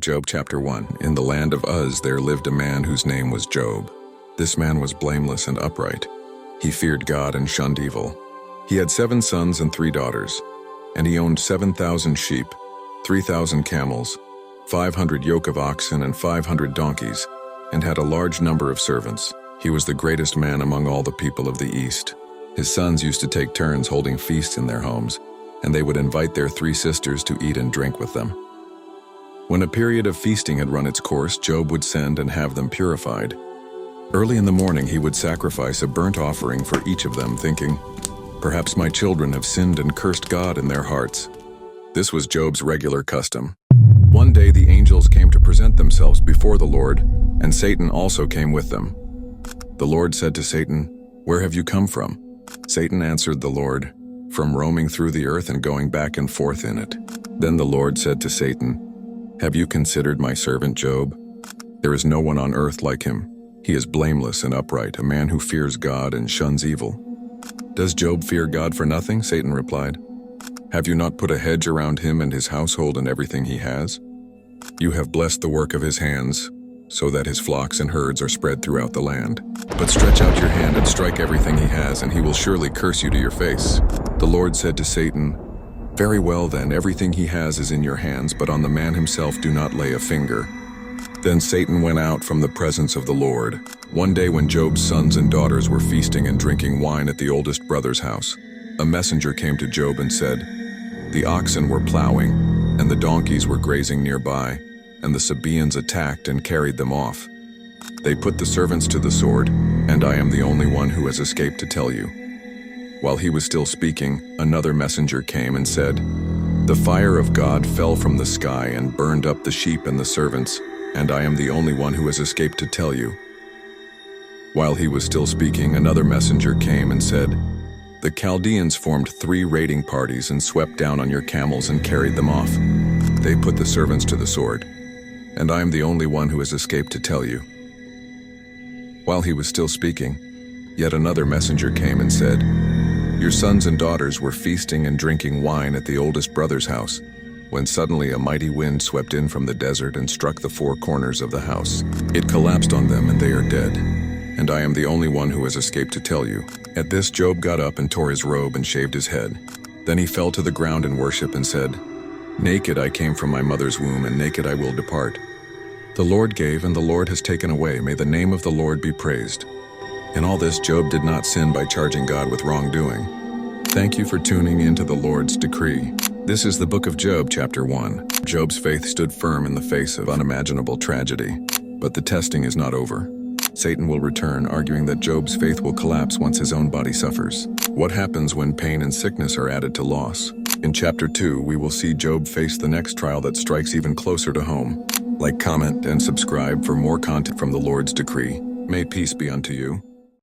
Job chapter 1. In the land of Uz there lived a man whose name was Job. This man was blameless and upright. He feared God and shunned evil. He had 7 sons and 3 daughters, and he owned 7,000 sheep, 3,000 camels, 500 yoke of oxen and 500 donkeys, and had a large number of servants. He was the greatest man among all the people of the East. His sons used to take turns holding feasts in their homes, and they would invite their 3 sisters to eat and drink with them. When a period of feasting had run its course, Job would send and have them purified. Early in the morning he would sacrifice a burnt offering for each of them, thinking, "Perhaps my children have sinned and cursed God in their hearts." This was Job's regular custom. One day the angels came to present themselves before the Lord, and Satan also came with them. The Lord said to Satan, "Where have you come from?" Satan answered the Lord, "From roaming through the earth and going back and forth in it." Then the Lord said to Satan, "Have you considered my servant Job? There is no one on earth like him. He is blameless and upright, a man who fears God and shuns evil." "Does Job fear God for nothing?" Satan replied. "Have you not put a hedge around him and his household and everything he has? You have blessed the work of his hands, so that his flocks and herds are spread throughout the land. But stretch out your hand and strike everything he has, and he will surely curse you to your face." The Lord said to Satan, "Very well then, everything he has is in your hands, but on the man himself do not lay a finger." Then Satan went out from the presence of the Lord. One day when Job's sons and daughters were feasting and drinking wine at the oldest brother's house, a messenger came to Job and said, "The oxen were plowing, and the donkeys were grazing nearby, and the Sabaeans attacked and carried them off. They put the servants to the sword, and I am the only one who has escaped to tell you." While he was still speaking, another messenger came and said, "The fire of God fell from the sky and burned up the sheep and the servants, and I am the only one who has escaped to tell you." While he was still speaking, another messenger came and said, "The Chaldeans formed 3 raiding parties and swept down on your camels and carried them off. They put the servants to the sword, and I am the only one who has escaped to tell you." While he was still speaking, yet another messenger came and said, "Your sons and daughters were feasting and drinking wine at the oldest brother's house, when suddenly a mighty wind swept in from the desert and struck the 4 corners of the house. It collapsed on them and they are dead, and I am the only one who has escaped to tell you." At this Job got up and tore his robe and shaved his head. Then he fell to the ground in worship and said, "Naked I came from my mother's womb, and naked I will depart. The Lord gave and the Lord has taken away. May the name of the Lord be praised." In all this, Job did not sin by charging God with wrongdoing. Thank you for tuning into the Lord's decree. This is the book of Job, chapter 1. Job's faith stood firm in the face of unimaginable tragedy. But the testing is not over. Satan will return, arguing that Job's faith will collapse once his own body suffers. What happens when pain and sickness are added to loss? In chapter 2, we will see Job face the next trial that strikes even closer to home. Like, comment, and subscribe for more content from the Lord's decree. May peace be unto you.